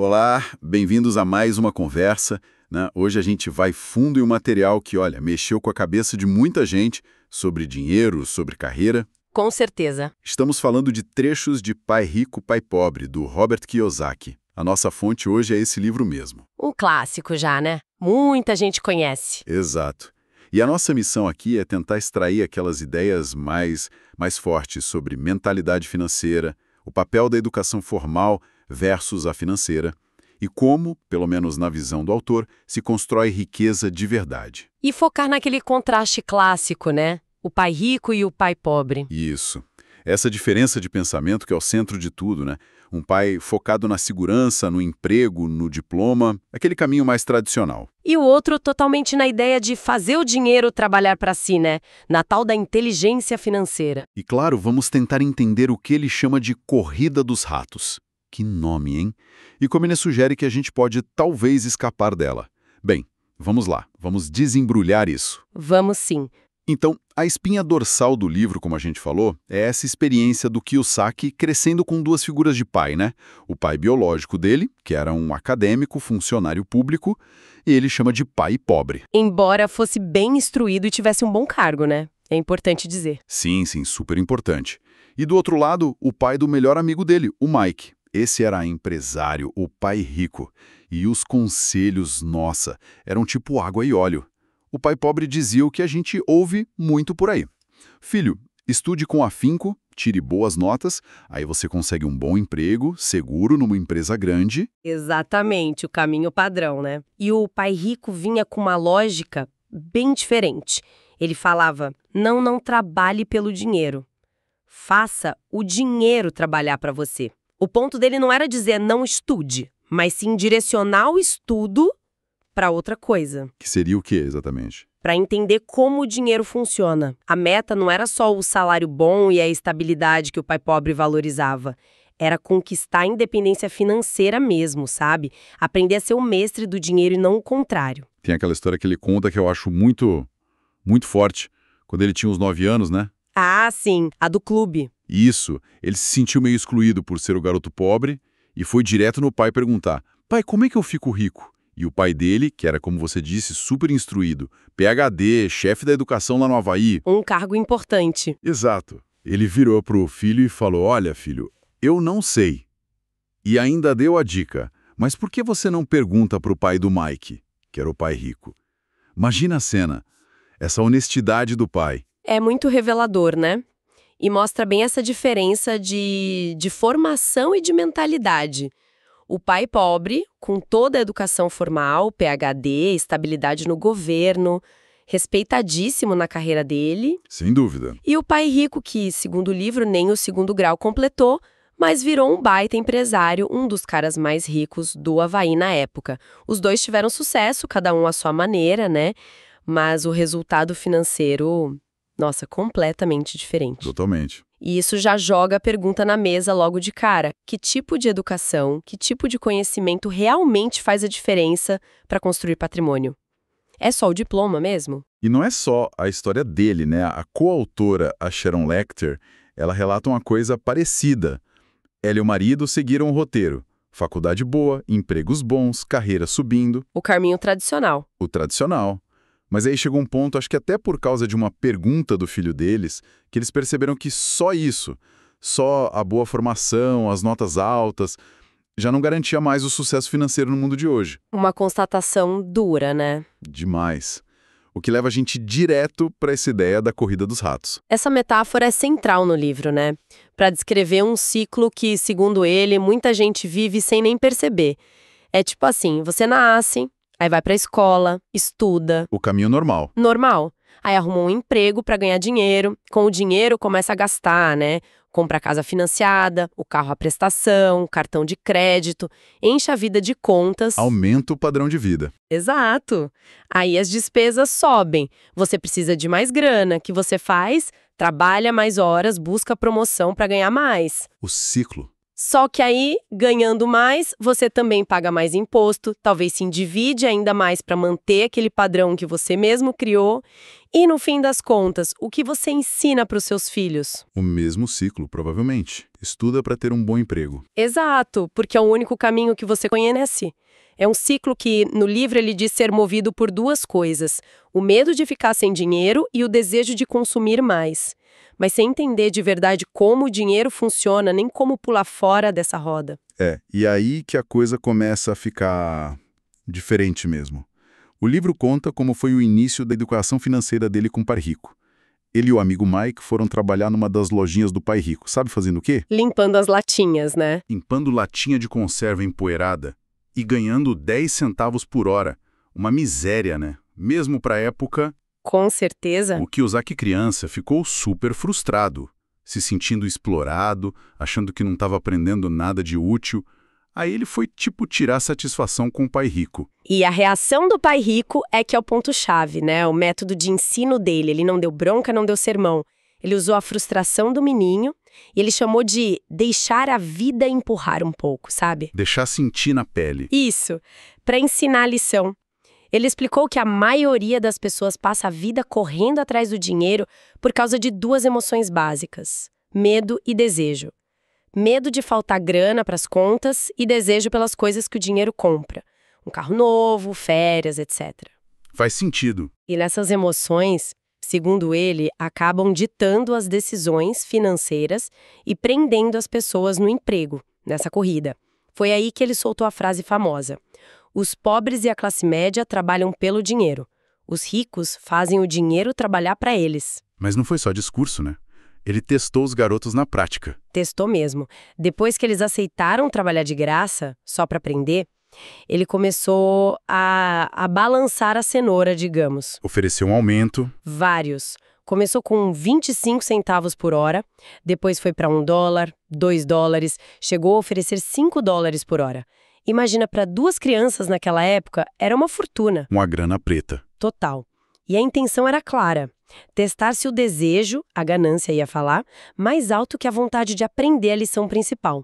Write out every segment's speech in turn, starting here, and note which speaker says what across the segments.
Speaker 1: Olá, bem-vindos a mais uma conversa, né? Hoje a gente vai fundo em um material que, olha, mexeu com a cabeça de muita gente sobre dinheiro, sobre carreira.
Speaker 2: Com certeza.
Speaker 1: Estamos falando de Trechos de Pai Rico, Pai Pobre, do Robert Kiyosaki. A nossa fonte hoje é esse livro mesmo.
Speaker 2: Um clássico já, né? Muita gente conhece.
Speaker 1: Exato. E a nossa missão aqui é tentar extrair aquelas ideias mais fortes sobre mentalidade financeira, o papel da educação formal versus a financeira, e como, pelo menos na visão do autor, se constrói riqueza de verdade.
Speaker 2: E focar naquele contraste clássico, né? O pai rico e o pai pobre.
Speaker 1: Isso. Essa diferença de pensamento que é o centro de tudo, né? Um pai focado na segurança, no emprego, no diploma, aquele caminho mais tradicional.
Speaker 2: E o outro totalmente na ideia de fazer o dinheiro trabalhar para si, né? Na tal da inteligência financeira.
Speaker 1: E claro, vamos tentar entender o que ele chama de corrida dos ratos. Que nome, hein? E como ele sugere que a gente pode talvez escapar dela. Bem, vamos lá, vamos desembrulhar isso.
Speaker 2: Vamos sim.
Speaker 1: Então, a espinha dorsal do livro, como a gente falou, é essa experiência do Kiyosaki crescendo com duas figuras de pai, né? O pai biológico dele, que era um acadêmico, funcionário público, e ele chama de pai pobre.
Speaker 2: Embora fosse bem instruído e tivesse um bom cargo, né? É importante dizer.
Speaker 1: Sim, super importante. E do outro lado, o pai do melhor amigo dele, o Mike. Esse era empresário, o pai rico. E os conselhos, nossa, eram tipo água e óleo. O pai pobre dizia o que a gente ouve muito por aí. Filho, estude com afinco, tire boas notas, aí você consegue um bom emprego, seguro numa empresa grande.
Speaker 2: Exatamente, o caminho padrão, né? E o pai rico vinha com uma lógica bem diferente. Ele falava, não trabalhe pelo dinheiro. Faça o dinheiro trabalhar para você. O ponto dele não era dizer não estude, mas sim direcionar o estudo para outra coisa.
Speaker 1: Que seria o quê, exatamente?
Speaker 2: Para entender como o dinheiro funciona. A meta não era só o salário bom e a estabilidade que o pai pobre valorizava. Era conquistar a independência financeira mesmo, sabe? Aprender a ser o mestre do dinheiro e não o contrário.
Speaker 1: Tem aquela história que ele conta que eu acho muito forte. Quando ele tinha uns 9 anos, né?
Speaker 2: Ah, sim, a do clube.
Speaker 1: Isso, ele se sentiu meio excluído por ser o garoto pobre e foi direto no pai perguntar: pai, como é que eu fico rico? E o pai dele, que era, como você disse, super instruído, PhD, chefe da educação lá no Havaí.
Speaker 2: Um cargo importante.
Speaker 1: Exato. Ele virou pro filho e falou: olha, filho, eu não sei. E ainda deu a dica: mas por que você não pergunta pro pai do Mike, que era o pai rico? Imagina a cena, essa honestidade do pai.
Speaker 2: É muito revelador, né? E mostra bem essa diferença de formação e de mentalidade. O pai pobre, com toda a educação formal, PhD, estabilidade no governo, respeitadíssimo na carreira dele.
Speaker 1: Sem dúvida.
Speaker 2: E o pai rico que, segundo o livro, nem o segundo grau completou, mas virou um baita empresário, um dos caras mais ricos do Havaí na época. Os dois tiveram sucesso, cada um à sua maneira, né? Mas o resultado financeiro, nossa, completamente diferente.
Speaker 1: Totalmente.
Speaker 2: E isso já joga a pergunta na mesa logo de cara. Que tipo de educação, que tipo de conhecimento realmente faz a diferença para construir patrimônio? É só o diploma mesmo?
Speaker 1: E não é só a história dele, né? A coautora, a Sharon Lechter, ela relata uma coisa parecida. Ela e o marido seguiram o roteiro. Faculdade boa, empregos bons, carreira subindo.
Speaker 2: O caminho tradicional.
Speaker 1: O tradicional. Mas aí chegou um ponto, acho que até por causa de uma pergunta do filho deles, que eles perceberam que só isso, só a boa formação, as notas altas, já não garantia mais o sucesso financeiro no mundo de hoje.
Speaker 2: Uma constatação dura, né?
Speaker 1: Demais. O que leva a gente direto para essa ideia da corrida dos ratos.
Speaker 2: Essa metáfora é central no livro, né? Para descrever um ciclo que, segundo ele, muita gente vive sem nem perceber. É tipo assim, você nasce, aí vai pra escola, estuda.
Speaker 1: O caminho normal.
Speaker 2: Normal. Aí arruma um emprego pra ganhar dinheiro. Com o dinheiro começa a gastar, né? Compra a casa financiada, o carro à prestação, cartão de crédito, enche a vida de contas.
Speaker 1: Aumenta o padrão de vida.
Speaker 2: Exato. Aí as despesas sobem. Você precisa de mais grana. Que você faz? Trabalha mais horas, busca promoção pra ganhar mais.
Speaker 1: O ciclo.
Speaker 2: Só que aí, ganhando mais, você também paga mais imposto, talvez se endivide ainda mais para manter aquele padrão que você mesmo criou. E no fim das contas, o que você ensina para os seus filhos?
Speaker 1: O mesmo ciclo, provavelmente. Estuda para ter um bom emprego.
Speaker 2: Exato, porque é o único caminho que você conhece. É um ciclo que, no livro, ele diz ser movido por duas coisas: o medo de ficar sem dinheiro e o desejo de consumir mais. Mas sem entender de verdade como o dinheiro funciona, nem como pular fora dessa roda.
Speaker 1: E aí que a coisa começa a ficar diferente mesmo. O livro conta como foi o início da educação financeira dele com o pai rico. Ele e o amigo Mike foram trabalhar numa das lojinhas do pai rico. Sabe fazendo o quê?
Speaker 2: Limpando as latinhas, né?
Speaker 1: Limpando latinha de conserva empoeirada e ganhando 10 centavos por hora. Uma miséria, né? Mesmo para a época,
Speaker 2: Com certeza.
Speaker 1: o Kiyosaki criança ficou super frustrado, se sentindo explorado, achando que não estava aprendendo nada de útil. Aí ele foi tirar satisfação com o pai rico.
Speaker 2: E a reação do pai rico é que é o ponto-chave, né? O método de ensino dele. Ele não deu bronca, não deu sermão. Ele usou a frustração do menino e ele chamou de deixar a vida empurrar um pouco, sabe?
Speaker 1: Deixar sentir na pele.
Speaker 2: Isso, para ensinar a lição. Ele explicou que a maioria das pessoas passa a vida correndo atrás do dinheiro por causa de duas emoções básicas: medo e desejo. Medo de faltar grana para as contas e desejo pelas coisas que o dinheiro compra. Um carro novo, férias, etc.
Speaker 1: Faz sentido.
Speaker 2: E nessas emoções, segundo ele, acabam ditando as decisões financeiras e prendendo as pessoas no emprego, nessa corrida. Foi aí que ele soltou a frase famosa: os pobres e a classe média trabalham pelo dinheiro. Os ricos fazem o dinheiro trabalhar para eles.
Speaker 1: Mas não foi só discurso, né? Ele testou os garotos na prática.
Speaker 2: Testou mesmo. Depois que eles aceitaram trabalhar de graça, só para aprender, ele começou a balançar a cenoura, digamos.
Speaker 1: Ofereceu um aumento.
Speaker 2: Vários. Começou com 25 centavos por hora, depois foi para $1, $2, chegou a oferecer $5 por hora. Imagina, para duas crianças naquela época, era uma fortuna.
Speaker 1: Uma grana preta.
Speaker 2: Total. E a intenção era clara: testar se o desejo, a ganância ia falar, mais alto que a vontade de aprender a lição principal.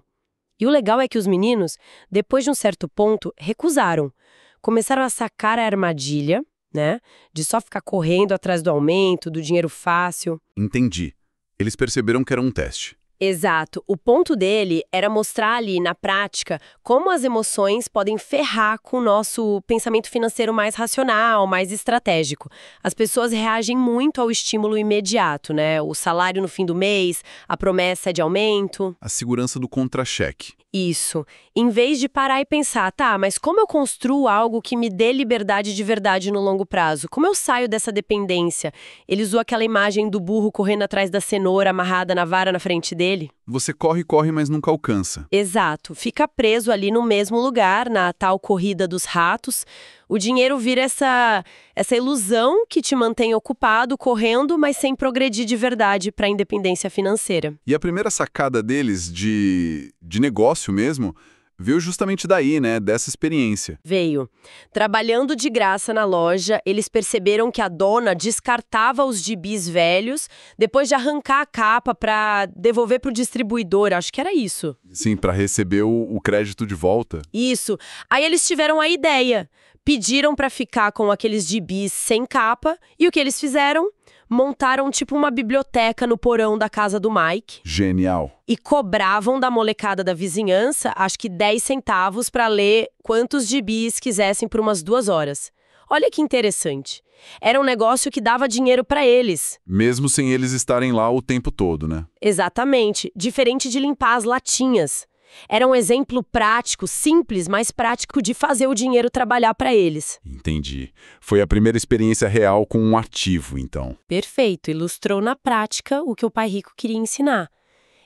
Speaker 2: E o legal é que os meninos, depois de um certo ponto, recusaram. Começaram a sacar a armadilha, né? De só ficar correndo atrás do aumento, do dinheiro fácil.
Speaker 1: Entendi. Eles perceberam que era um teste.
Speaker 2: Exato. O ponto dele era mostrar ali, na prática, como as emoções podem ferrar com o nosso pensamento financeiro mais racional, mais estratégico. As pessoas reagem muito ao estímulo imediato, né? O salário no fim do mês, a promessa de aumento.
Speaker 1: A segurança do contra-cheque.
Speaker 2: Isso. Em vez de parar e pensar, tá, mas como eu construo algo que me dê liberdade de verdade no longo prazo? Como eu saio dessa dependência? Ele usou aquela imagem do burro correndo atrás da cenoura amarrada na vara na frente dele.
Speaker 1: Você corre, mas nunca alcança.
Speaker 2: Exato. Fica preso ali no mesmo lugar, na tal corrida dos ratos. O dinheiro vira essa ilusão que te mantém ocupado, correndo, mas sem progredir de verdade para a independência financeira.
Speaker 1: E a primeira sacada deles de negócio mesmo veio justamente daí, né? Dessa experiência.
Speaker 2: Veio. Trabalhando de graça na loja, eles perceberam que a dona descartava os gibis velhos depois de arrancar a capa para devolver para o distribuidor. Acho que era isso.
Speaker 1: Sim, para receber o crédito de volta.
Speaker 2: Isso. Aí eles tiveram a ideia. Pediram para ficar com aqueles gibis sem capa e o que eles fizeram? Montaram tipo uma biblioteca no porão da casa do Mike.
Speaker 1: Genial.
Speaker 2: E cobravam da molecada da vizinhança, acho que 10 centavos para ler quantos gibis quisessem por umas 2 horas. Olha que interessante. Era um negócio que dava dinheiro para eles.
Speaker 1: Mesmo sem eles estarem lá o tempo todo, né?
Speaker 2: Exatamente. Diferente de limpar as latinhas. Era um exemplo prático, simples, mas prático de fazer o dinheiro trabalhar para eles.
Speaker 1: Entendi. Foi a primeira experiência real com um ativo, então.
Speaker 2: Perfeito. Ilustrou na prática o que o pai rico queria ensinar.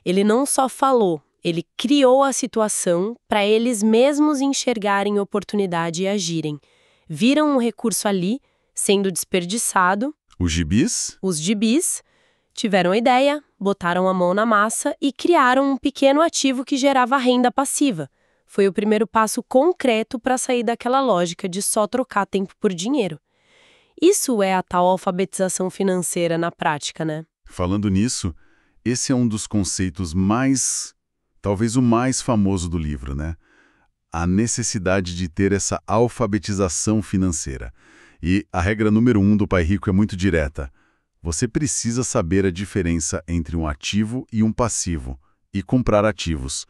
Speaker 2: Ele não só falou, ele criou a situação para eles mesmos enxergarem oportunidade e agirem. Viram um recurso ali, sendo desperdiçado.
Speaker 1: Os gibis?
Speaker 2: Os gibis tiveram a ideia, botaram a mão na massa e criaram um pequeno ativo que gerava renda passiva. Foi o primeiro passo concreto para sair daquela lógica de só trocar tempo por dinheiro. Isso é a tal alfabetização financeira na prática, né?
Speaker 1: Falando nisso, esse é um dos conceitos mais talvez o mais famoso do livro, né? A necessidade de ter essa alfabetização financeira. E a regra número 1 do Pai Rico é muito direta. Você precisa saber a diferença entre um ativo e um passivo, e comprar ativos.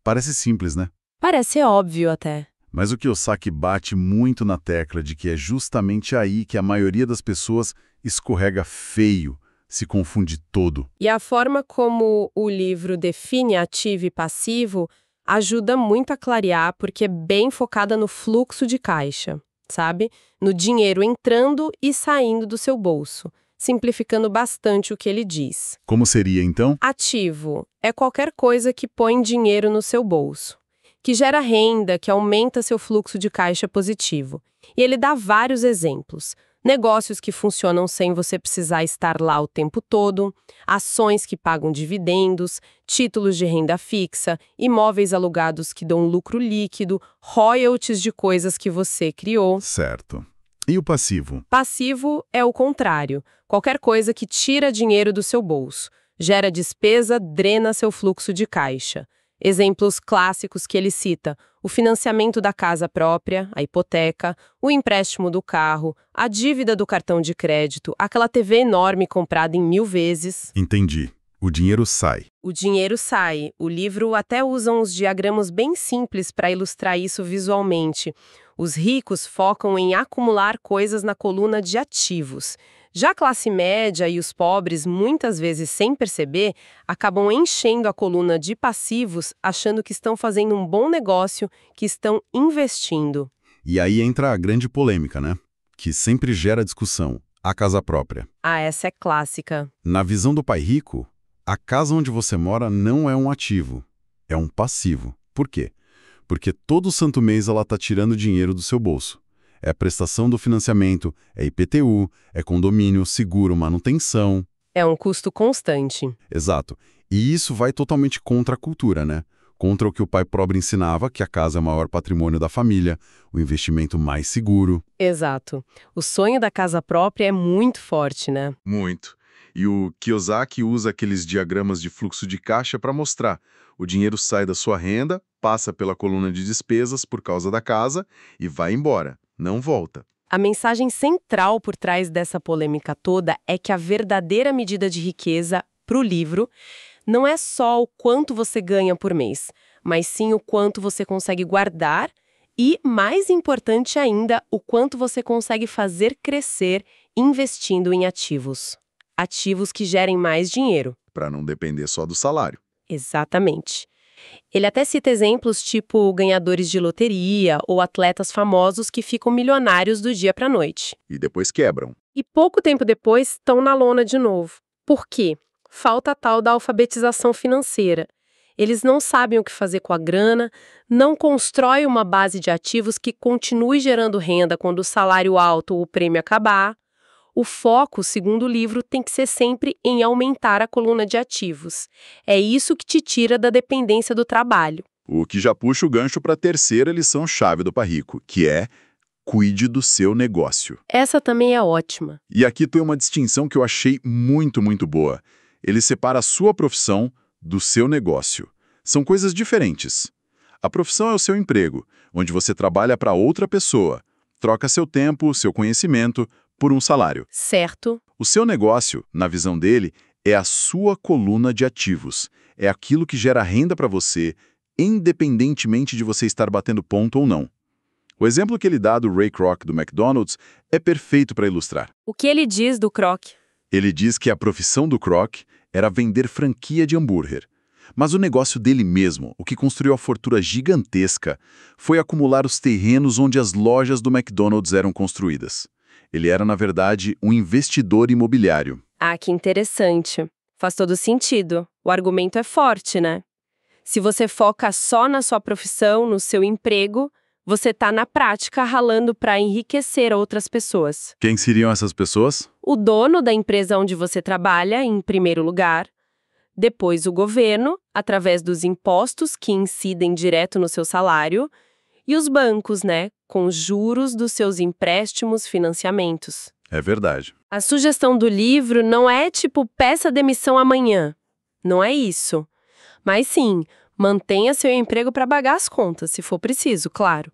Speaker 1: Parece simples, né?
Speaker 2: Parece óbvio até.
Speaker 1: Mas o Kiyosaki bate muito na tecla de que é justamente aí que a maioria das pessoas escorrega feio, se confunde todo.
Speaker 2: E a forma como o livro define ativo e passivo ajuda muito a clarear, porque é bem focada no fluxo de caixa, sabe? No dinheiro entrando e saindo do seu bolso, simplificando bastante o que ele diz.
Speaker 1: Como seria, então?
Speaker 2: Ativo é qualquer coisa que põe dinheiro no seu bolso, que gera renda, que aumenta seu fluxo de caixa positivo. E ele dá vários exemplos. Negócios que funcionam sem você precisar estar lá o tempo todo, ações que pagam dividendos, títulos de renda fixa, imóveis alugados que dão lucro líquido, royalties de coisas que você criou.
Speaker 1: Certo. E o passivo?
Speaker 2: Passivo é o contrário. Qualquer coisa que tira dinheiro do seu bolso, gera despesa, drena seu fluxo de caixa. Exemplos clássicos que ele cita: o financiamento da casa própria, a hipoteca, o empréstimo do carro, a dívida do cartão de crédito, aquela TV enorme comprada em 1000 vezes.
Speaker 1: Entendi. O dinheiro sai.
Speaker 2: O dinheiro sai. O livro até usa uns diagramas bem simples para ilustrar isso visualmente. Os ricos focam em acumular coisas na coluna de ativos. Já a classe média e os pobres, muitas vezes sem perceber, acabam enchendo a coluna de passivos, achando que estão fazendo um bom negócio, que estão investindo.
Speaker 1: E aí entra a grande polêmica, né? Que sempre gera discussão. A casa própria.
Speaker 2: Ah, essa é clássica.
Speaker 1: Na visão do Pai Rico, a casa onde você mora não é um ativo, é um passivo. Por quê? Porque todo santo mês ela está tirando dinheiro do seu bolso. É a prestação do financiamento, é IPTU, é condomínio, seguro, manutenção.
Speaker 2: É um custo constante.
Speaker 1: Exato. E isso vai totalmente contra a cultura, né? Contra o que o pai pobre ensinava, que a casa é o maior patrimônio da família, o investimento mais seguro.
Speaker 2: Exato. O sonho da casa própria é muito forte, né?
Speaker 1: Muito. E o Kiyosaki usa aqueles diagramas de fluxo de caixa para mostrar. O dinheiro sai da sua renda, passa pela coluna de despesas por causa da casa e vai embora. Não volta.
Speaker 2: A mensagem central por trás dessa polêmica toda é que a verdadeira medida de riqueza para o livro não é só o quanto você ganha por mês, mas sim o quanto você consegue guardar e, mais importante ainda, o quanto você consegue fazer crescer investindo em ativos. Ativos que gerem mais dinheiro.
Speaker 1: Para não depender só do salário.
Speaker 2: Exatamente. Ele até cita exemplos tipo ganhadores de loteria ou atletas famosos que ficam milionários do dia para a noite.
Speaker 1: E depois quebram.
Speaker 2: E pouco tempo depois estão na lona de novo. Por quê? Falta a tal da alfabetização financeira. Eles não sabem o que fazer com a grana, não constroem uma base de ativos que continue gerando renda quando o salário alto ou o prêmio acabar. O foco, segundo o livro, tem que ser sempre em aumentar a coluna de ativos. É isso que te tira da dependência do trabalho.
Speaker 1: O que já puxa o gancho para a terceira lição-chave do Pai Rico, que é: cuide do seu negócio.
Speaker 2: Essa também é ótima.
Speaker 1: E aqui tem uma distinção que eu achei muito, muito boa. Ele separa a sua profissão do seu negócio. São coisas diferentes. A profissão é o seu emprego, onde você trabalha para outra pessoa, troca seu tempo, seu conhecimento, por um salário.
Speaker 2: Certo.
Speaker 1: O seu negócio, na visão dele, é a sua coluna de ativos. É aquilo que gera renda para você, independentemente de você estar batendo ponto ou não. O exemplo que ele dá do Ray Kroc do McDonald's é perfeito para ilustrar.
Speaker 2: O que ele diz do Kroc?
Speaker 1: Ele diz que a profissão do Kroc era vender franquia de hambúrguer. Mas o negócio dele mesmo, o que construiu a fortuna gigantesca, foi acumular os terrenos onde as lojas do McDonald's eram construídas. Ele era, na verdade, um investidor imobiliário.
Speaker 2: Ah, que interessante. Faz todo sentido. O argumento é forte, né? Se você foca só na sua profissão, no seu emprego, você está na prática ralando para enriquecer outras pessoas.
Speaker 1: Quem seriam essas pessoas?
Speaker 2: O dono da empresa onde você trabalha, em primeiro lugar. Depois o governo, através dos impostos que incidem direto no seu salário. E os bancos, né? Com os juros dos seus empréstimos, financiamentos.
Speaker 1: É verdade.
Speaker 2: A sugestão do livro não é tipo peça demissão amanhã. Não é isso. Mas sim, Mantenha seu emprego para pagar as contas, se for preciso, claro.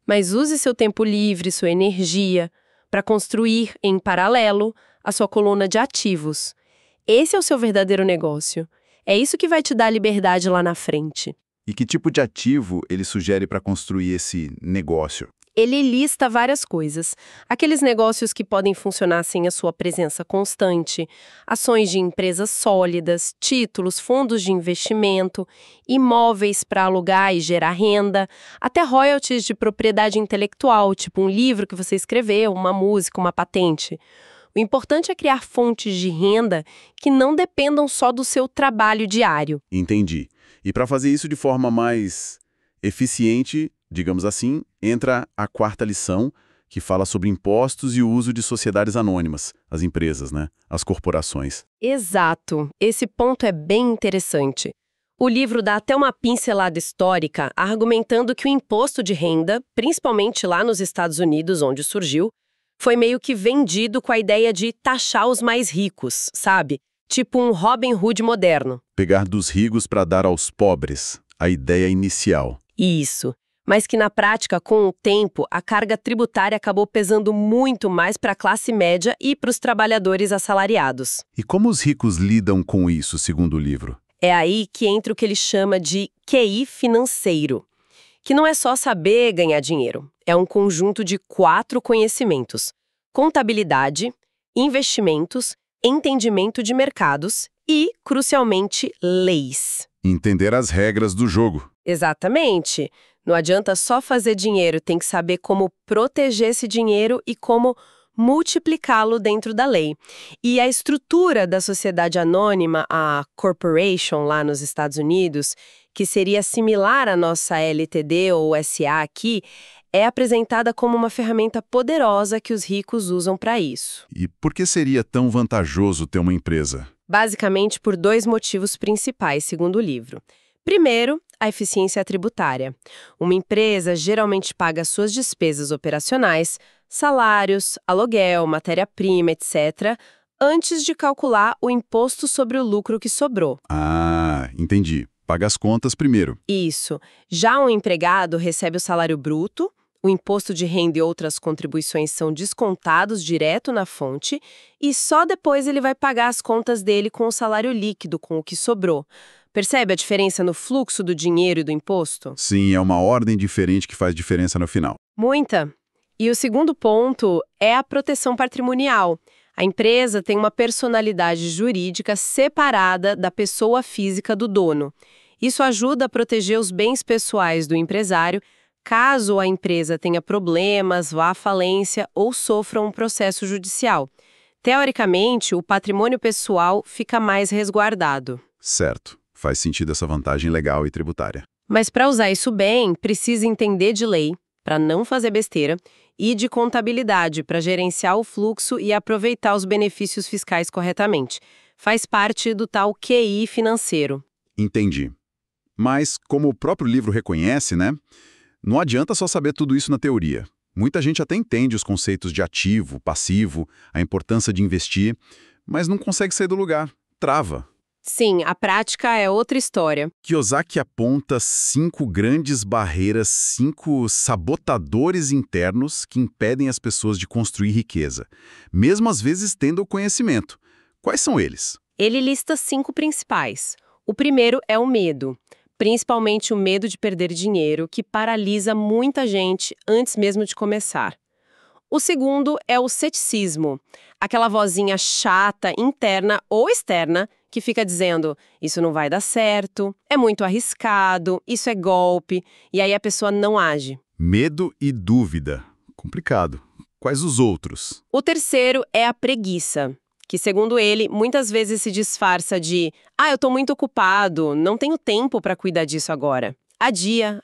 Speaker 2: Mas use seu tempo livre, sua energia, para construir, em paralelo, a sua coluna de ativos. Esse é o seu verdadeiro negócio. É isso que vai te dar liberdade lá na frente.
Speaker 1: E que tipo de ativo ele sugere para construir esse negócio?
Speaker 2: Ele lista várias coisas. Aqueles negócios que podem funcionar sem a sua presença constante, ações de empresas sólidas, títulos, fundos de investimento, imóveis para alugar e gerar renda, até royalties de propriedade intelectual, tipo um livro que você escreveu, uma música, uma patente. O importante é criar fontes de renda que não dependam só do seu trabalho diário.
Speaker 1: Entendi. E para fazer isso de forma mais eficiente, digamos assim, entra a quarta lição, que fala sobre impostos e o uso de sociedades anônimas, as empresas, né? As corporações.
Speaker 2: Exato. Esse ponto é bem interessante. O livro dá até uma pincelada histórica, argumentando que o imposto de renda, principalmente lá nos Estados Unidos, onde surgiu, foi meio que vendido com a ideia de taxar os mais ricos, sabe? Tipo um Robin Hood moderno.
Speaker 1: Pegar dos ricos para dar aos pobres, a ideia inicial.
Speaker 2: Isso. Mas que na prática, com o tempo, a carga tributária acabou pesando muito mais para a classe média e para os trabalhadores assalariados.
Speaker 1: E como os ricos lidam com isso, segundo o livro?
Speaker 2: É aí que entra o que ele chama de QI financeiro, que não é só saber ganhar dinheiro, é um conjunto de 4 conhecimentos: contabilidade, investimentos, entendimento de mercados e, crucialmente, leis.
Speaker 1: Entender as regras do jogo.
Speaker 2: Exatamente. Não adianta só fazer dinheiro, tem que saber como proteger esse dinheiro e como multiplicá-lo dentro da lei. E a estrutura da sociedade anônima, a corporation lá nos Estados Unidos, que seria similar à nossa LTD ou SA aqui, é apresentada como uma ferramenta poderosa que os ricos usam para isso.
Speaker 1: E por que seria tão vantajoso ter uma empresa?
Speaker 2: Basicamente por 2 motivos principais, segundo o livro. Primeiro, a eficiência tributária. Uma empresa geralmente paga suas despesas operacionais, salários, aluguel, matéria-prima, etc., antes de calcular o imposto sobre o lucro que sobrou.
Speaker 1: Ah, entendi. Paga as contas primeiro.
Speaker 2: Isso. Já um empregado recebe o salário bruto, o imposto de renda e outras contribuições são descontados direto na fonte e só depois ele vai pagar as contas dele com o salário líquido, com o que sobrou. Percebe a diferença no fluxo do dinheiro e do imposto?
Speaker 1: Sim, é uma ordem diferente que faz diferença no final.
Speaker 2: Muita. E o segundo ponto é a proteção patrimonial. A empresa tem uma personalidade jurídica separada da pessoa física do dono. Isso ajuda a proteger os bens pessoais do empresário, caso a empresa tenha problemas, vá à falência ou sofra um processo judicial. Teoricamente, o patrimônio pessoal fica mais resguardado.
Speaker 1: Certo. Faz sentido essa vantagem legal e tributária.
Speaker 2: Mas para usar isso bem, precisa entender de lei, para não fazer besteira, e de contabilidade, para gerenciar o fluxo e aproveitar os benefícios fiscais corretamente. Faz parte do tal QI financeiro.
Speaker 1: Entendi. Mas, como o próprio livro reconhece, né? Não adianta só saber tudo isso na teoria. Muita gente até entende os conceitos de ativo, passivo, a importância de investir, mas não consegue sair do lugar. Trava.
Speaker 2: Sim, a prática é outra história.
Speaker 1: Kiyosaki aponta 5 grandes barreiras, 5 sabotadores internos que impedem as pessoas de construir riqueza, mesmo às vezes tendo o conhecimento. Quais são eles?
Speaker 2: Ele lista 5 principais. O primeiro é o medo, principalmente o medo de perder dinheiro, que paralisa muita gente antes mesmo de começar. O segundo é o ceticismo, aquela vozinha chata, interna ou externa, que fica dizendo, isso não vai dar certo, é muito arriscado, isso é golpe, e aí a pessoa não age.
Speaker 1: Medo e dúvida. Complicado. Quais os outros?
Speaker 2: O terceiro é a preguiça, que segundo ele, muitas vezes se disfarça de, eu tô muito ocupado, não tenho tempo para cuidar disso agora. Adia.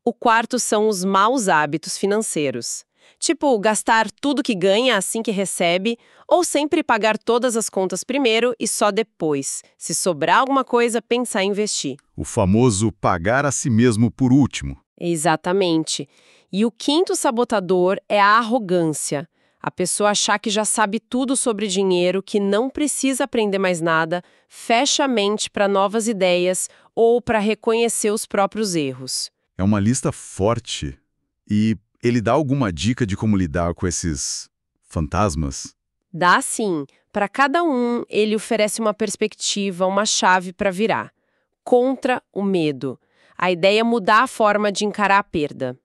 Speaker 2: O quarto são os maus hábitos financeiros. Tipo, gastar tudo que ganha assim que recebe, ou sempre pagar todas as contas primeiro e só depois, se sobrar alguma coisa, pensar em investir.
Speaker 1: O famoso pagar a si mesmo por último.
Speaker 2: Exatamente. E o quinto sabotador é a arrogância. A pessoa achar que já sabe tudo sobre dinheiro, que não precisa aprender mais nada, fecha a mente para novas ideias ou para reconhecer os próprios erros.
Speaker 1: É uma lista forte. E ele dá alguma dica de como lidar com esses fantasmas?
Speaker 2: Dá sim. Para cada um, ele oferece uma perspectiva, uma chave para virar. Contra o medo. A ideia é mudar a forma de encarar a perda.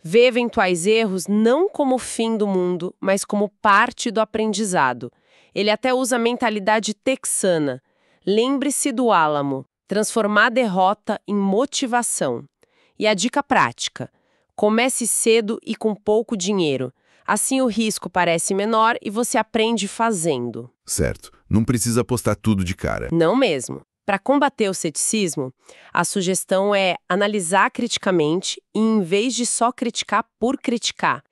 Speaker 2: Ver eventuais erros não como o fim do mundo, mas como parte do aprendizado. Ele até usa a mentalidade texana. Lembre-se do álamo, transformar a derrota em motivação. E a dica prática: comece cedo e com pouco dinheiro. Assim o risco parece menor e você aprende fazendo.
Speaker 1: Certo. Não precisa apostar tudo de cara.
Speaker 2: Não mesmo. Para combater o ceticismo, a sugestão é analisar criticamente e, em vez de só criticar por criticar,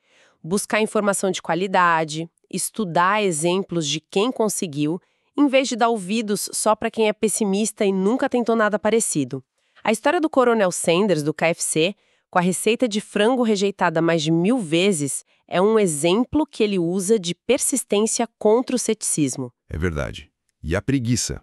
Speaker 2: buscar informação de qualidade, estudar exemplos de quem conseguiu, em vez de dar ouvidos só para quem é pessimista e nunca tentou nada parecido. A história do Coronel Sanders, do KFC, com a receita de frango rejeitada mais de 1000 vezes, é um exemplo que ele usa de persistência contra o ceticismo.
Speaker 1: É verdade. E a preguiça?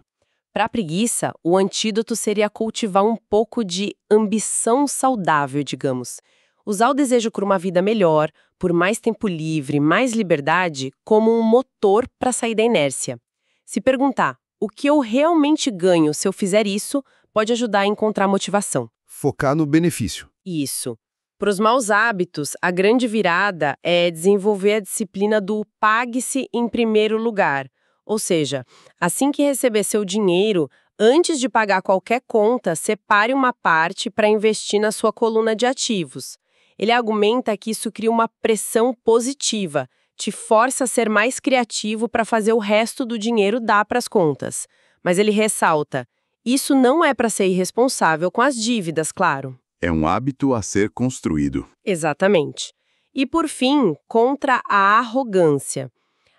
Speaker 2: Para a preguiça, o antídoto seria cultivar um pouco de ambição saudável, digamos. Usar o desejo por uma vida melhor, por mais tempo livre, mais liberdade, como um motor para sair da inércia. Se perguntar, o que eu realmente ganho se eu fizer isso, pode ajudar a encontrar motivação.
Speaker 1: Focar no benefício.
Speaker 2: Isso. Para os maus hábitos, a grande virada é desenvolver a disciplina do pague-se em primeiro lugar. Ou seja, assim que receber seu dinheiro, antes de pagar qualquer conta, separe uma parte para investir na sua coluna de ativos. Ele argumenta que isso cria uma pressão positiva, te força a ser mais criativo para fazer o resto do dinheiro dar para as contas. Mas ele ressalta, isso não é para ser irresponsável com as dívidas, claro.
Speaker 1: É um hábito a ser construído.
Speaker 2: Exatamente. E por fim, contra a arrogância.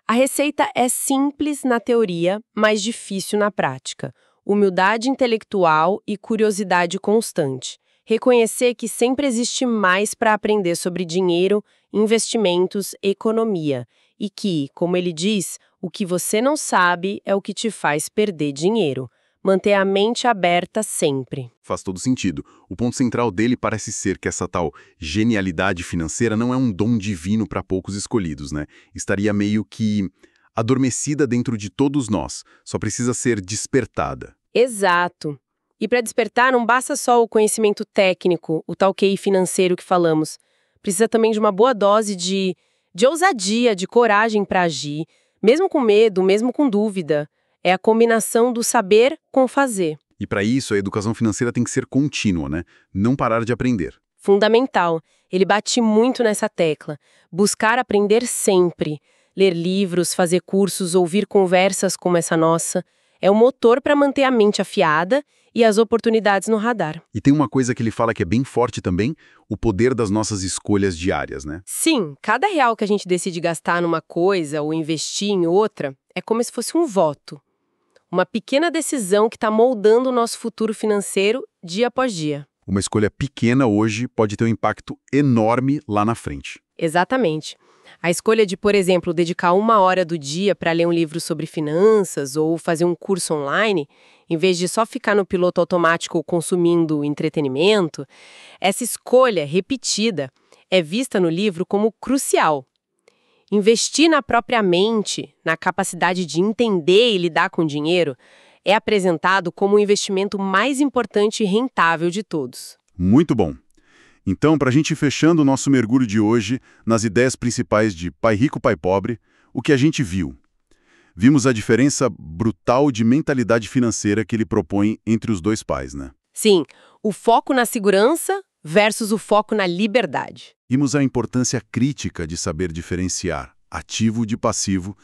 Speaker 2: A receita é simples na teoria, mas difícil na prática. Humildade intelectual e curiosidade constante. Reconhecer que sempre existe mais para aprender sobre dinheiro, investimentos, economia. E que, como ele diz, o que você não sabe é o que te faz perder dinheiro. Manter a mente aberta sempre.
Speaker 1: Faz todo sentido. O ponto central dele parece ser que essa tal genialidade financeira não é um dom divino para poucos escolhidos, né? Estaria meio que adormecida dentro de todos nós, só precisa ser despertada.
Speaker 2: Exato. E para despertar não basta só o conhecimento técnico, o tal QI financeiro que falamos. Precisa também de uma boa dose de ousadia, de coragem para agir, mesmo com medo, mesmo com dúvida. É a combinação do saber com fazer.
Speaker 1: E para isso, a educação financeira tem que ser contínua, né? Não parar de aprender.
Speaker 2: Fundamental. Ele bate muito nessa tecla. Buscar aprender sempre. Ler livros, fazer cursos, ouvir conversas como essa nossa. É o motor para manter a mente afiada e as oportunidades no radar.
Speaker 1: E tem uma coisa que ele fala que é bem forte também, o poder das nossas escolhas diárias, né?
Speaker 2: Sim, cada real que a gente decide gastar numa coisa ou investir em outra é como se fosse um voto. Uma pequena decisão que está moldando o nosso futuro financeiro dia após dia.
Speaker 1: Uma escolha pequena hoje pode ter um impacto enorme lá na frente.
Speaker 2: Exatamente. A escolha de, por exemplo, dedicar 1 hora do dia para ler um livro sobre finanças ou fazer um curso online, em vez de só ficar no piloto automático consumindo entretenimento, essa escolha repetida é vista no livro como crucial. Investir na própria mente, na capacidade de entender e lidar com dinheiro, é apresentado como o investimento mais importante e rentável de todos.
Speaker 1: Muito bom. Então, para a gente ir fechando o nosso mergulho de hoje nas ideias principais de Pai Rico, Pai Pobre, o que a gente viu? Vimos a diferença brutal de mentalidade financeira que ele propõe entre os dois pais, né?
Speaker 2: Sim, o foco na segurança versus o foco na liberdade.
Speaker 1: Vimos a importância crítica de saber diferenciar ativo de passivo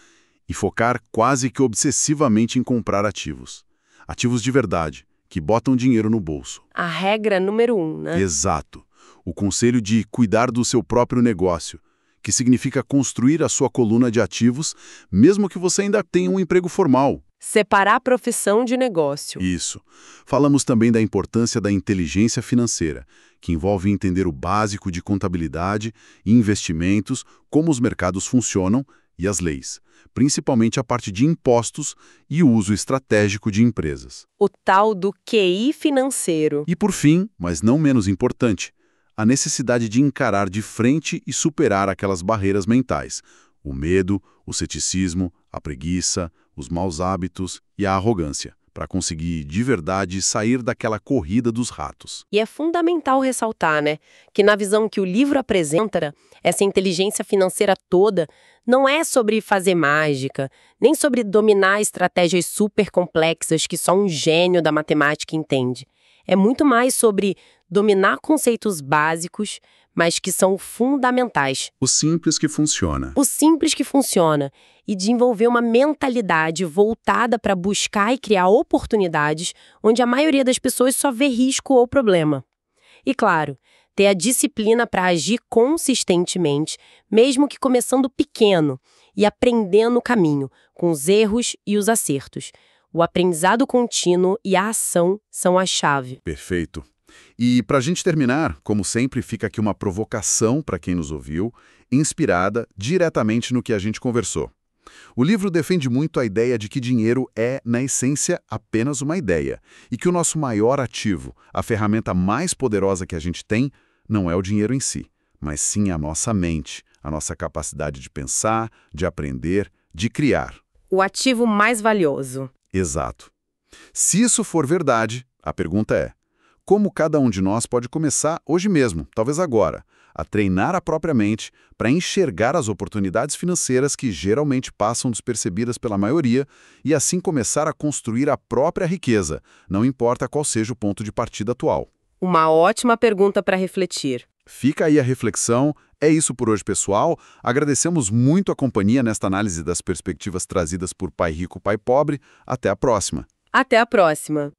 Speaker 1: e focar quase que obsessivamente em comprar ativos. Ativos de verdade, que botam dinheiro no bolso.
Speaker 2: A regra número 1, né?
Speaker 1: Exato. O conselho de cuidar do seu próprio negócio, que significa construir a sua coluna de ativos, mesmo que você ainda tenha um emprego formal.
Speaker 2: Separar a profissão de negócio.
Speaker 1: Isso. Falamos também da importância da inteligência financeira, que envolve entender o básico de contabilidade e investimentos, como os mercados funcionam e as leis, principalmente a parte de impostos e o uso estratégico de empresas.
Speaker 2: O tal do QI financeiro.
Speaker 1: E por fim, mas não menos importante, a necessidade de encarar de frente e superar aquelas barreiras mentais, o medo, o ceticismo, a preguiça, os maus hábitos e a arrogância, para conseguir de verdade sair daquela corrida dos ratos.
Speaker 2: E é fundamental ressaltar, né, que na visão que o livro apresenta, essa inteligência financeira toda não é sobre fazer mágica, nem sobre dominar estratégias super complexas que só um gênio da matemática entende. É muito mais sobre dominar conceitos básicos, mas que são fundamentais.
Speaker 1: O simples que funciona.
Speaker 2: O simples que funciona e desenvolver uma mentalidade voltada para buscar e criar oportunidades onde a maioria das pessoas só vê risco ou problema. E claro, ter a disciplina para agir consistentemente, mesmo que começando pequeno e aprendendo no caminho, com os erros e os acertos. O aprendizado contínuo e a ação são a chave.
Speaker 1: Perfeito. E para a gente terminar, como sempre, fica aqui uma provocação para quem nos ouviu, inspirada diretamente no que a gente conversou. O livro defende muito a ideia de que dinheiro é, na essência, apenas uma ideia, e que o nosso maior ativo, a ferramenta mais poderosa que a gente tem, não é o dinheiro em si, mas sim a nossa mente, a nossa capacidade de pensar, de aprender, de criar.
Speaker 2: O ativo mais valioso.
Speaker 1: Exato. Se isso for verdade, a pergunta é: como cada um de nós pode começar hoje mesmo, talvez agora, a treinar a própria mente para enxergar as oportunidades financeiras que geralmente passam despercebidas pela maioria e assim começar a construir a própria riqueza, não importa qual seja o ponto de partida atual?
Speaker 2: Uma ótima pergunta para refletir.
Speaker 1: Fica aí a reflexão. É isso por hoje, pessoal. Agradecemos muito a companhia nesta análise das perspectivas trazidas por Pai Rico, Pai Pobre. Até a próxima.
Speaker 2: Até a próxima!